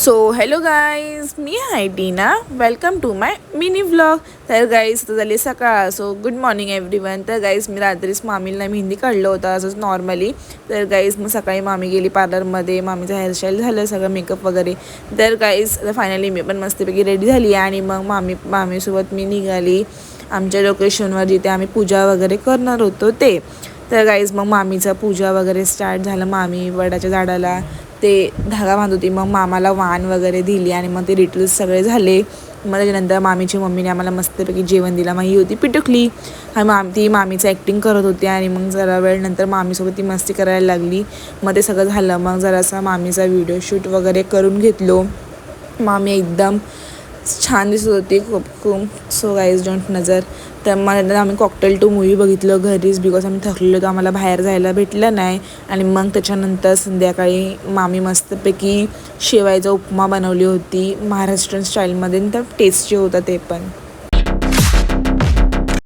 So hello guys, मी आहे Tina. Welcome to my mini vlog. तर गाईज तर झाली सकाळ. So good morning everyone. तर गाईज मी रात्रीच मामीला मेहंदी काढलं होतं असंच नॉर्मली. तर गाईज मग सकाळी मामी गेली पार्लरमध्ये, मामीचं हेअरस्टाईल झालं, सगळं मेकअप वगैरे. तर गाईज फायनली मी पण मस्तपैकी रेडी झाली आणि मग मामीसोबत मी निघाली आमच्या लोकेशनवर जिथे आम्ही पूजा वगैरे करणार होतो ते. तर गाईज मग मामीचं पूजा वगैरे स्टार्ट झालं. मामी वडाच्या झाडाला ते धागा बांधत होती, मग मामाला वाण वगैरे दिली आणि मग ते रिच्युअल्स सगळे झाले. मग त्याच्यानंतर मामीची मम्मीने आम्हाला मस्तपैकी जेवण दिला. मग ही होती पिटुकली. ती मामीचं ॲक्टिंग करत होती आणि मग जरा वेळ नंतर मामीसोबत ती मस्ती करायला लागली. मग ते सगळं झालं. मग जरासा मामीचा व्हिडिओ शूट वगैरे करून घेतलो. मामी एकदम छान दिसत होती खूप. सो गाईज डोंट नजर. तर मग आम्ही कॉकटेल 2 मूवी बघितलं घरीच, बिकॉज आम्ही थकलेलो होतो, आम्हाला बाहेर जायला भेटलं नाही. आणि मग त्याच्यानंतर संध्याकाळी मामी मस्तपैकी शेवायचा उपमा बनवली होती महाराष्ट्रीयन स्टाईलमध्ये, तर टेस्टी होता ते पण.